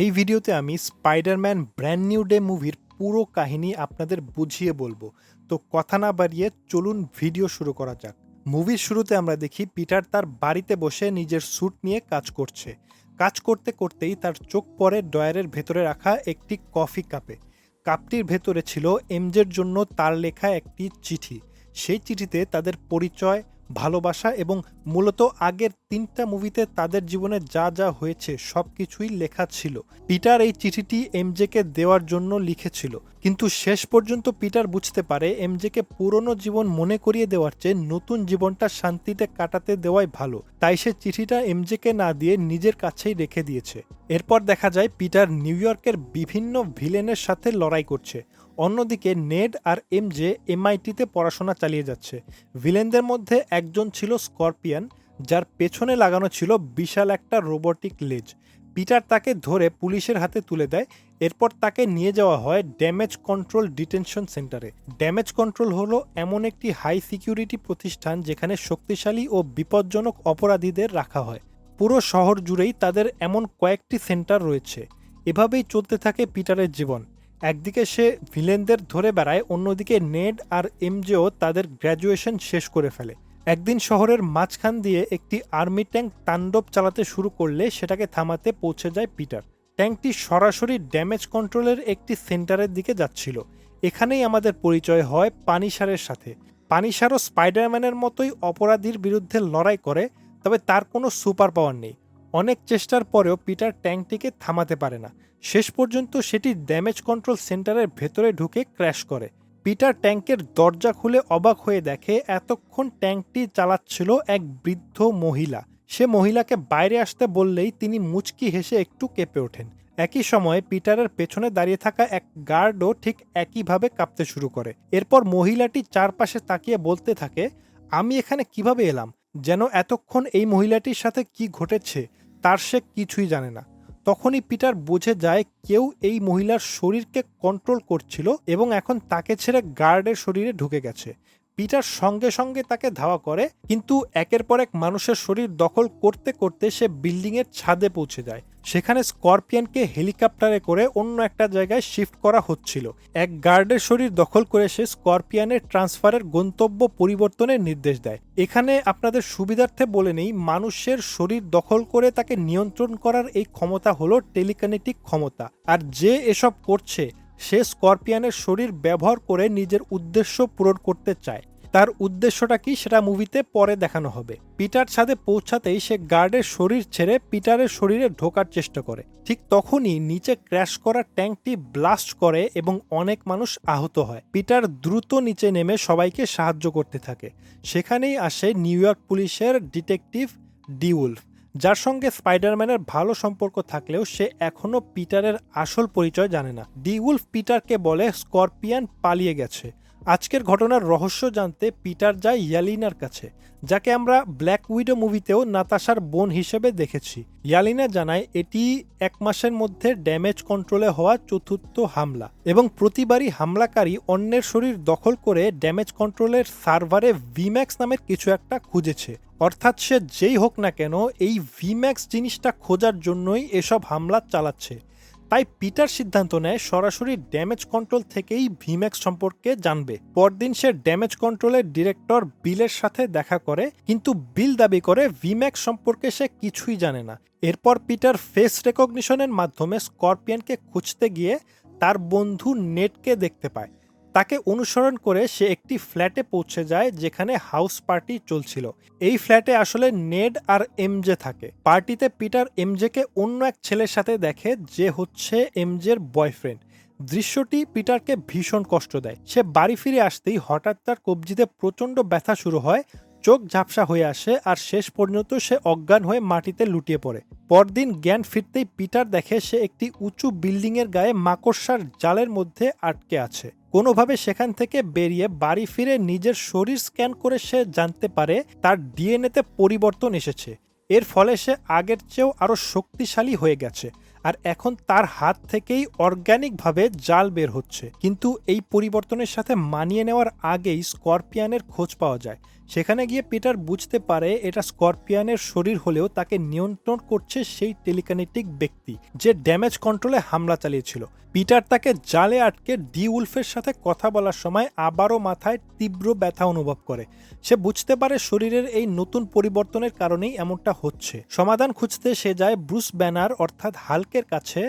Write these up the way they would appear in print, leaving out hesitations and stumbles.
এই ভিডিওতে আমি স্পাইডারম্যান ব্র্যান্ড নিউ ডে মুভির পুরো কাহিনী আপনাদের বুঝিয়ে বলবো। তো কথা না বাড়িয়ে চলুন ভিডিও শুরু করা যাক। মুভির শুরুতে আমরা দেখি পিটার তার বাড়িতে বসে নিজের স্যুট নিয়ে কাজ করছে। কাজ করতে করতেই তার চোখ পড়ে ড্রয়ারের ভেতরে রাখা একটি কফি কাপে। কাপটির ভেতরে ছিল এমজের জন্য তার লেখা একটি চিঠি। সেই চিঠিতে তাদের পরিচয়, ভালোবাসা এবং মূলত আগের 3টা মুভিতে তাদের জীবনে যা যা হয়েছে সবকিছুই লেখা ছিল। পিটার এই চিঠিটি এমজেকে দেওয়ার জন্য লিখেছিল, কিন্তু শেষ পর্যন্ত পিটার বুঝতে পারে এমজেকে পুরনো জীবন মনে করিয়ে দেওয়ার চেয়ে নতুন জীবনটা শান্তিতে কাটাতে দেওয়াই ভালো। তাই সে চিঠিটা এমজেকে না দিয়ে নিজের কাছেই রেখে দিয়েছে। এরপর দেখা যায় পিটার নিউ ইয়র্কের বিভিন্ন ভিলেনের সাথে লড়াই করছে। অন্যদিকে নেড আর এমজে এমআইটিতে পড়াশোনা চালিয়ে যাচ্ছে। ভিলেনদের মধ্যে একজন ছিল স্করপিয়ন, যার পেছনে লাগানো ছিল বিশাল একটা রোবটিক লেজ। পিটার তাকে ধরে পুলিশের হাতে তুলে দেয়। এরপর তাকে নিয়ে যাওয়া হয় ড্যামেজ কন্ট্রোল ডিটেনশন সেন্টারে। ড্যামেজ কন্ট্রোল হলো এমন একটি হাই সিকিউরিটি প্রতিষ্ঠান যেখানে শক্তিশালী ও বিপজ্জনক অপরাধীদের রাখা হয়। পুরো শহর জুড়েই তাদের এমন কয়েকটি সেন্টার রয়েছে। এভাবেই চলতে থাকে পিটারের জীবন। একদিকে সে ভিলেনদের ধরে বেড়ায়, অন্যদিকে নেড আর এমজেও তাদের গ্র্যাজুয়েশন শেষ করে ফেলে। একদিন শহরের মাঝখান দিয়ে একটি আর্মি ট্যাঙ্ক তাণ্ডব চালাতে শুরু করলে সেটাকে থামাতে পৌঁছে যায় পিটার। ট্যাঙ্কটি সরাসরি ড্যামেজ কন্ট্রোলের একটি সেন্টারের দিকে যাচ্ছিল। এখানেই আমাদের পরিচয় হয় পানিসারের সাথে। পানিসারও স্পাইডারম্যানের মতোই অপরাধীর বিরুদ্ধে লড়াই করে, তবে তার কোনো সুপার পাওয়ার নেই। অনেক চেষ্টার পরেও পিটার ট্যাঙ্কটিকে থামাতে পারে না। শেষ পর্যন্ত সেটি ড্যামেজ কন্ট্রোল সেন্টারের ভেতরে ঢুকে ক্র্যাশ করে। পিটার ট্যাঙ্কের দরজা খুলে অবাক হয়ে দেখে এতক্ষণ ট্যাঙ্কটি চালাচ্ছিল এক বৃদ্ধ মহিলা। সে মহিলাকে বাইরে আসতে বললেই তিনি মুচকি হেসে একটু কেঁপে ওঠেন। একই সময়ে পিটারের পেছনে দাঁড়িয়ে থাকা এক গার্ডও ঠিক একইভাবে কাঁপতে শুরু করে। এরপর মহিলাটি চারপাশে তাকিয়ে বলতে থাকে, আমি এখানে কিভাবে এলাম? যেন এতক্ষণ এই মহিলাটির সাথে কি ঘটেছে তার সে কিছুই জানে না। তখনই পিটার বুঝে যায় কেউ এই মহিলার শরীরকে কন্ট্রোল করছিল এবং এখন তাকে ছেড়ে গার্ডের শরীরে ঢুকে গেছে। পিটার সঙ্গে সঙ্গে তাকে ধাওয়া করে, কিন্তু একের পর এক মানুষের শরীর দখল করতে করতে সে বিল্ডিংয়ের ছাদে পৌঁছে যায়। সেখানে স্করপিয়নকে হেলিকপ্টারে করে অন্য একটা জায়গায় শিফট করা হচ্ছিল। এক গার্ডের শরীর দখল করে সে স্করপিয়নের ট্রান্সফারের গন্তব্য পরিবর্তনের নির্দেশ দেয়। এখানে আপনাদের সুবিধার্থে বলে নেই, মানুষের শরীর দখল করে তাকে নিয়ন্ত্রণ করার এই ক্ষমতা হলো টেলিকাইনেটিক ক্ষমতা। আর যে এসব করছে সে স্করপিয়নের শরীর ব্যবহার করে নিজের উদ্দেশ্য পূরণ করতে চায়। তার উদ্দেশ্যটা কি সেটা মুভিতে পরে দেখানো হবে। পিটার ছাদে পৌঁছাতেই সে গার্ডের শরীর ছেড়ে পিটারের শরীরে ঢোকার চেষ্টা করে। ঠিক তখনই নিচে ক্র্যাশ করা ট্যাঙ্কটি ব্লাস্ট করে এবং অনেক মানুষ আহত হয়। পিটার দ্রুত নিচে নেমে সবাইকে সাহায্য করতে থাকে। সেখানেই আসে নিউ ইয়র্ক পুলিশের ডিটেকটিভ ডি উলফ, যার সঙ্গে স্পাইডারম্যানের ভালো সম্পর্ক থাকলেও সে এখনও পিটারের আসল পরিচয় জানে না। ডি উলফ পিটারকে বলে স্করপিয়ন পালিয়ে গেছে। আজকের ঘটনার রহস্য জানতে পিটার যায় ইয়ালিনার কাছে, যাকে আমরা ব্ল্যাক উইডো মুভিতেও নাতাশার বোন হিসেবে দেখেছি। ইয়ালিনা জানায় এটি 1 মাসের মধ্যে ড্যামেজ কন্ট্রোলে হওয়া 4র্থ হামলা এবং প্রতিবারই হামলাকারী অন্যের শরীর দখল করে ড্যামেজ কন্ট্রোলের সার্ভারে ভিম্যাক্স নামের কিছু একটা খুঁজেছে। অর্থাৎ সে যেই হোক না কেন এই ভিম্যাক্স জিনিসটা খোঁজার জন্যই এসব হামলা চালাচ্ছে। তাই পিটার সিদ্ধান্ত নেয় সরাসরি ড্যামেজ কন্ট্রোল থেকেই ভিম্যাক্স সম্পর্কে জানবে। পরদিন সে ড্যামেজ কন্ট্রোলের ডিরেক্টর বিলের সাথে দেখা করে, কিন্তু বিল দাবি করে ভিম্যাক্স সম্পর্কে সে কিছুই জানে না। এরপর পিটার ফেস রেকগনিশনের মাধ্যমে স্করপিয়নকে খুঁজতে গিয়ে তার বন্ধু নেডকে দেখতে পায়। তাকে অনুসরণ করে সে একটি ফ্ল্যাটে পৌঁছে যায় যেখানে হাউস পার্টি চলছিল। এই ফ্ল্যাটে আসলে নেড আর এমজে থাকে। পার্টিতে পিটার এমজেকে অন্য এক ছেলের সাথে দেখে, যে হচ্ছে এমজের বয়ফ্রেন্ড। দৃশ্যটি পিটারকে ভীষণ কষ্ট দেয়। সে বাড়ি ফিরে আসতেই হঠাৎ তার কবজিতে প্রচণ্ড ব্যথা শুরু হয়, চোখ ঝাপসা হয়ে আসে আর শেষ পর্যন্ত সে অজ্ঞান হয়ে মাটিতে লুটিয়ে পড়ে। পরদিন জ্ঞান ফিরতেই পিটার দেখে সে একটি উঁচু বিল্ডিংয়ের গায়ে মাকড়সার জালের মধ্যে আটকে আছে। কোনোভাবে সেখান থেকে বেরিয়ে বাড়ি ফিরে নিজের শরীর স্ক্যান করে সে জানতে পারে তার ডিএনএতে পরিবর্তন এসেছে। এর ফলে সে আগের চেয়েও আরও শক্তিশালী হয়ে গেছে আর এখন তার হাত থেকেই অর্গ্যানিকভাবে জাল বের হচ্ছে। কিন্তু এই পরিবর্তনের সাথে মানিয়ে নেওয়ার আগেই স্করপিয়নের খোঁজ পাওয়া যায়। সেখানে গিয়ে পিটার বুঝতে পারে এটা স্করপিয়নের শরীর হলেও তাকে নিয়ন্ত্রণ করছে সেই টেলিকাইনেটিক ব্যক্তি যে ড্যামেজ কন্ট্রোলে হামলা চালিয়েছিল। পিটার তাকে জালে আটকে ডি উলফের সাথে কথা বলার সময় আবারও মাথায় তীব্র ব্যথা অনুভব করে। সে বুঝতে পারে শরীরের এই নতুন পরিবর্তনের কারণেই এমনটা হচ্ছে। সমাধান খুঁজতে সে যায় ব্রুস ব্যানার অর্থাৎ হাল্কের কাছে,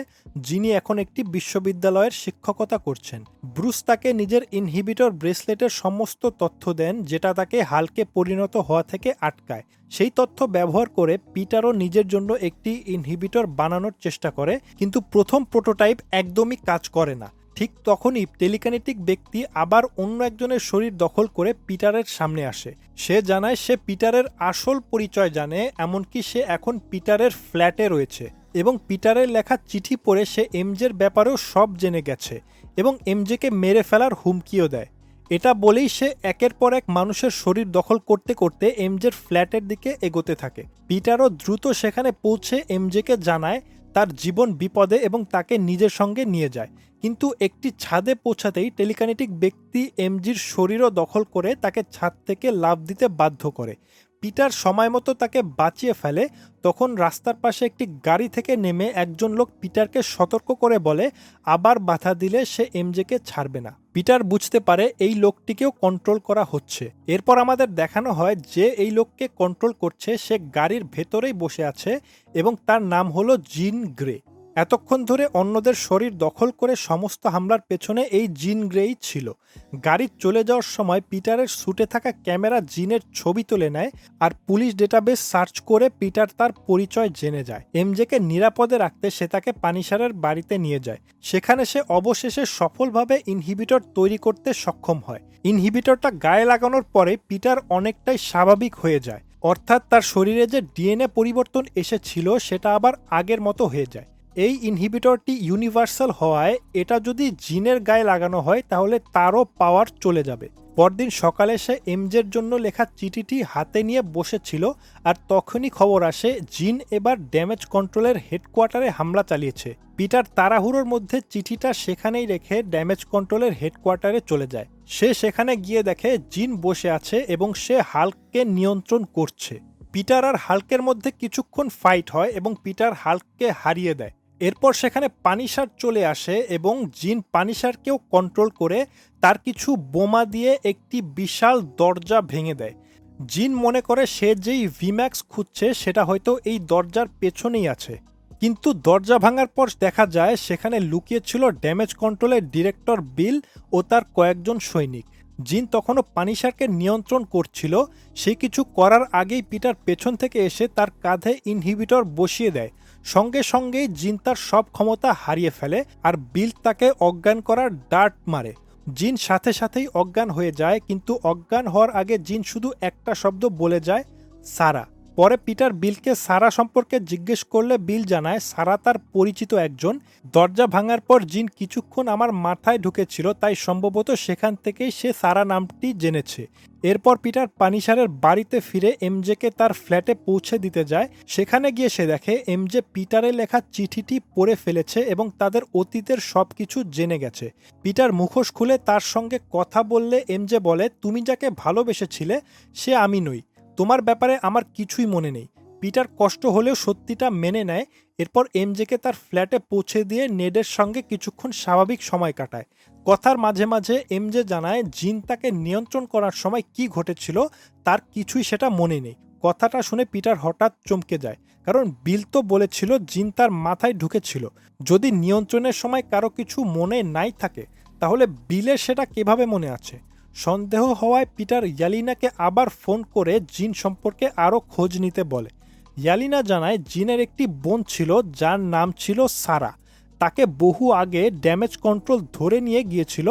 যিনি এখন একটি বিশ্ববিদ্যালয়ের শিক্ষকতা করছেন। ব্রুস তাকে নিজের ইনহিবিটর ব্রেসলেটের সমস্ত তথ্য দেন, যেটা তাকে হাল্কে পরিণত হওয়া থেকে আটকায়। সেই তথ্য ব্যবহার করে পিটারও নিজের জন্য একটি ইনহিবিটর বানানোর চেষ্টা করে, কিন্তু প্রথম প্রোটোটাইপ একদমই কাজ করে না। ঠিক তখনই টেলিকাইনেটিক ব্যক্তি আবার অন্য একজনের শরীর দখল করে পিটারের সামনে আসে। সে জানায় সে পিটারের আসল পরিচয় জানে, এমনকি সে এখন পিটারের ফ্ল্যাটে রয়েছে এবং পিটারের লেখা চিঠি পড়ে সে এমজের ব্যাপারেও সব জেনে গেছে এবং এমজেকে মেরে ফেলার হুমকিও দেয়। এটা বলেই সে একের পর এক মানুষের শরীর দখল করতে করতে এমজের ফ্ল্যাটের দিকে এগোতে থাকে। পিটারও দ্রুত সেখানে পৌঁছে এমজেকে জানায় তার জীবন বিপদে এবং তাকে নিজের সঙ্গে নিয়ে যায়। কিন্তু একটি ছাদে পৌঁছাতেই টেলিকাইনেটিক ব্যক্তি এমজির শরীরও দখল করে তাকে ছাদ থেকে লাফ দিতে বাধ্য করে। পিটার সময় মতো তাকে বাঁচিয়ে ফেলে। তখন রাস্তার পাশে একটি গাড়ি থেকে নেমে একজন লোক পিটারকে সতর্ক করে বলে আবার বাধা দিলে সে এমজেকে ছাড়বে না। পিটার বুঝতে পারে এই লোকটিকেও কন্ট্রোল করা হচ্ছে। এরপর আমাদের দেখানো হয় যে এই লোককে কন্ট্রোল করছে সে গাড়ির ভেতরেই বসে আছে এবং তার নাম হলো জিন গ্রে। এতক্ষণ ধরে অন্যদের শরীর দখল করে সমস্ত হামলার পেছনে এই জিন গ্রেই ছিল। গাড়ি চলে যাওয়ার সময় পিটারের স্যুটে থাকা ক্যামেরা জিনের ছবি তুলে নেয় আর পুলিশ ডেটাবেস সার্চ করে পিটার তার পরিচয় জেনে যায়। এমজেকে নিরাপদে রাখতে সে তাকে পানিশারের বাড়িতে নিয়ে যায়। সেখানে সে অবশেষে সফলভাবে ইনহিবিটর তৈরি করতে সক্ষম হয়। ইনহিবিটরটা গায়ে লাগানোর পরে পিটার অনেকটাই স্বাভাবিক হয়ে যায়, অর্থাৎ তার শরীরে যে ডিএনএ পরিবর্তন এসেছিল সেটা আবার আগের মতো হয়ে যায়। এই ইনহিবিটরটি ইউনিভার্সাল হওয়ায় এটা যদি জিনের গায়ে লাগানো হয় তাহলে তারও পাওয়ার চলে যাবে। পরদিন সকালে সে এমজের জন্য লেখা চিঠিটি হাতে নিয়ে বসেছিল আর তখনই খবর আসে জিন এবার ড্যামেজ কন্ট্রোলের হেডকোয়ার্টারে হামলা চালিয়েছে। পিটার তাড়াহুড়োর মধ্যে চিঠিটা সেখানেই রেখে ড্যামেজ কন্ট্রোলের হেডকোয়ার্টারে চলে যায়। সে সেখানে গিয়ে দেখে জিন বসে আছে এবং সে হাল্ককে নিয়ন্ত্রণ করছে। পিটার আর হাল্কের মধ্যে কিছুক্ষণ ফাইট হয় এবং পিটার হাল্ককে হারিয়ে দেয়। এরপর সেখানে পানিশার চলে আসে এবং জিন পানিশারকেও কন্ট্রোল করে তার কিছু বোমা দিয়ে একটি বিশাল দরজা ভেঙে দেয়। জিন মনে করে সে যেই ভিম্যাক্স খুঁজছে সেটা হয়তো এই দরজার পেছনেই আছে, কিন্তু দরজা ভাঙার পর দেখা যায় সেখানে লুকিয়ে ছিল ড্যামেজ কন্ট্রোলের ডিরেক্টর বিল ও তার কয়েকজন সৈনিক। জিন তখনও পানিশারকে নিয়ন্ত্রণ করছিল। সে কিছু করার আগেই পিটার পেছন থেকে এসে তার কাঁধে ইনহিবিটর বসিয়ে দেয়। সঙ্গে সঙ্গেই জিন তার সব ক্ষমতা হারিয়ে ফেলে আর বিল তাকে অজ্ঞান করার ডার্ট মারে। জিন সাথে সাথেই অজ্ঞান হয়ে যায়, কিন্তু অজ্ঞান হওয়ার আগে জিন শুধু একটা শব্দ বলে যায়, সারা। পরে পিটার বিলকে সারা সম্পর্কে জিজ্ঞেস করলে বিল জানায় সারা তার পরিচিত একজন। দরজা ভাঙার পর জিন কিছুক্ষণ আমার মাথায় ঢুকেছিল, তাই সম্ভবত সেখান থেকেই সে সারা নামটি জেনেছে। এরপর পিটার পানিশারের বাড়িতে ফিরে এমজেকে তার ফ্ল্যাটে পৌঁছে দিতে যায়। সেখানে গিয়ে সে দেখে এমজে পিটারের লেখা চিঠিটি পড়ে ফেলেছে এবং তাদের অতীতের সবকিছু জেনে গেছে। পিটার মুখোশ খুলে তার সঙ্গে কথা বললে এমজে বলে তুমি যাকে ভালোবেসেছিলে সে আমি নই, তোমার ব্যাপারে আমার কিছুই মনে নেই। পিটার কষ্ট হলেও সত্যিটা মেনে নেয়। এরপর এমজেকে তার ফ্ল্যাটে পৌঁছে দিয়ে নেডের সঙ্গে কিছুক্ষণ স্বাভাবিক সময় কাটায়। কথার মাঝে মাঝে এমজে জানায় জিন তাকে নিয়ন্ত্রণ করার সময় কি ঘটেছিল তার কিছুই সেটা মনে নেই। কথাটা শুনে পিটার হঠাৎ চমকে যায়, কারণ বিল তো বলেছিল জিন তার মাথায় ঢুকেছিল। যদি নিয়ন্ত্রণের সময় কারো কিছু মনে নাই থাকে তাহলে বিলের সেটা কিভাবে মনে আছে? সন্দেহ হওয়ায় পিটার ইয়ালিনাকে আবার ফোন করে জিন সম্পর্কে আরও খোঁজ নিতে বলে। ইয়ালিনা জানায় জিনের একটি বোন ছিল যার নাম ছিল সারা। তাকে বহু আগে ড্যামেজ কন্ট্রোল ধরে নিয়ে গিয়েছিল।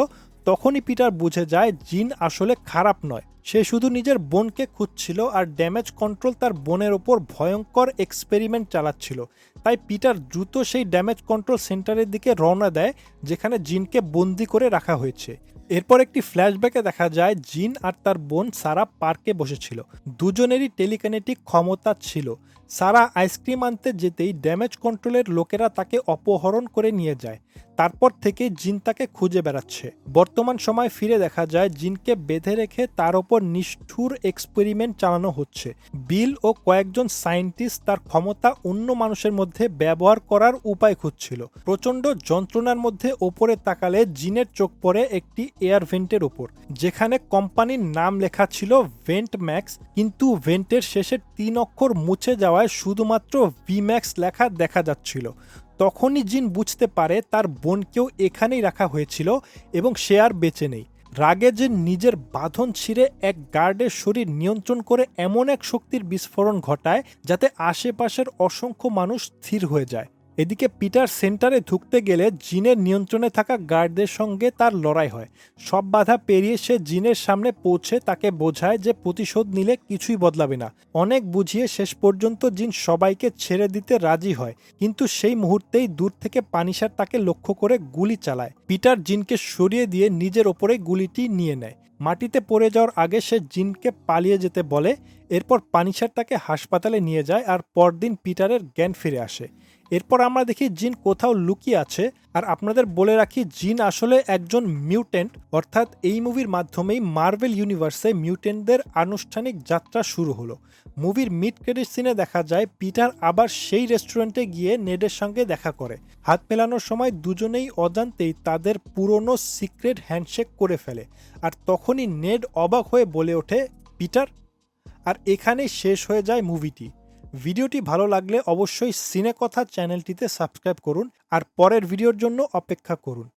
তখনই পিটার বুঝে যায় জিন আসলে খারাপ নয়, সে শুধু নিজের বোনকে খুঁজছিল আর ড্যামেজ কন্ট্রোল তার বোনের ওপর ভয়ঙ্কর এক্সপেরিমেন্ট চালাচ্ছিল। তাই পিটার দ্রুত সেই ড্যামেজ কন্ট্রোল সেন্টারের দিকে রওনা দেয় যেখানে জিনকে বন্দি করে রাখা হয়েছে। এরপর একটি ফ্ল্যাশব্যাকে দেখা যায় জিন আর তার বোন সারা পার্কে বসেছিল। দুজনেরই টেলিকাইনেটিক ক্ষমতা ছিল। সারা আইসক্রিম আনতে যেতেই ড্যামেজ কন্ট্রোলের লোকেরা তাকে অপহরণ করে নিয়ে যায়। তারপর থেকে জিন তাকে খুঁজে বেড়াচ্ছে। বর্তমান সময় ফিরে দেখা যায় জিনকে বেঁধে রেখে তার ওপর উপর নিষ্ঠুর এক্সপেরিমেন্ট চালানো হচ্ছে। বিল ও কয়েকজন সায়েন্টিস্ট তার ক্ষমতা অন্য মানুষের মধ্যে ব্যবহার করার উপায় খুঁজছিল। প্রচণ্ড যন্ত্রণার মধ্যে ওপরে তাকালে জিনের চোখ পড়ে একটি এয়ার ভেন্টের ওপর, যেখানে কোম্পানির নাম লেখা ছিল ভেন্ট ম্যাক্স, কিন্তু ভেন্টের শেষের 3 অক্ষর মুছে যাওয়ায় শুধুমাত্র ভিম্যাক্স লেখা দেখা যাচ্ছিল। তখনই জিন বুঝতে পারে তার বোনকেও এখানেই রাখা হয়েছিল এবং সে আর বেঁচে নেই। রাগে জিন নিজের বাঁধন ছিঁড়ে এক গার্ডের শরীর নিয়ন্ত্রণ করে এমন এক শক্তির বিস্ফোরণ ঘটায় যাতে আশেপাশের অসংখ্য মানুষ স্থির হয়ে যায়। এদিকে পিটার সেন্টারে ঢুকতে গেলে জিনের নিয়ন্ত্রণে থাকা গার্ডদের সঙ্গে তার লড়াই হয়। সব বাধা পেরিয়ে সে জিনের সামনে পৌঁছে তাকে বোঝায় যে প্রতিশোধ নিলে কিছুই বদলাবে না। অনেক বুঝিয়ে শেষ পর্যন্ত জিন সবাইকে ছেড়ে দিতে রাজি হয়, কিন্তু সেই মুহূর্তেই দূর থেকে পানিশার তাকে লক্ষ্য করে গুলি চালায়। পিটার জিনকে সরিয়ে দিয়ে নিজের ওপরে গুলিটি নিয়ে নেয়। মাটিতে পড়ে যাওয়ার আগে সে জিনকে পালিয়ে যেতে বলে। এরপর পানিশার তাকে হাসপাতালে নিয়ে যায় আর পরদিন পিটারের জ্ঞান ফিরে আসে। এরপর আমরা দেখি জিন কোথাও লুকিয়ে আছে। আর আপনাদের বলে রাখি, জিন আসলে একজন মিউটেন্ট, অর্থাৎ এই মুভির মাধ্যমেই মার্ভেল ইউনিভার্সে মিউটেন্টদের আনুষ্ঠানিক যাত্রা শুরু হলো। মুভির মিড ক্রেডিট সিনে দেখা যায় পিটার আবার সেই রেস্টুরেন্টে গিয়ে নেডের সঙ্গে দেখা করে। হাত মেলানোর সময় দুজনেই অজান্তেই তাদের পুরনো সিক্রেট হ্যান্ডশেক করে ফেলে। আর তখনই নেড অবাক হয়ে বলে ওঠে, পিটার। আর এখানেই শেষ হয়ে যায় মুভিটি। ভিডিওটি ভালো লাগলে অবশ্যই সিনে কথা চ্যানেলটিতে সাবস্ক্রাইব করুন আর পরের ভিডিওর জন্য অপেক্ষা করুন।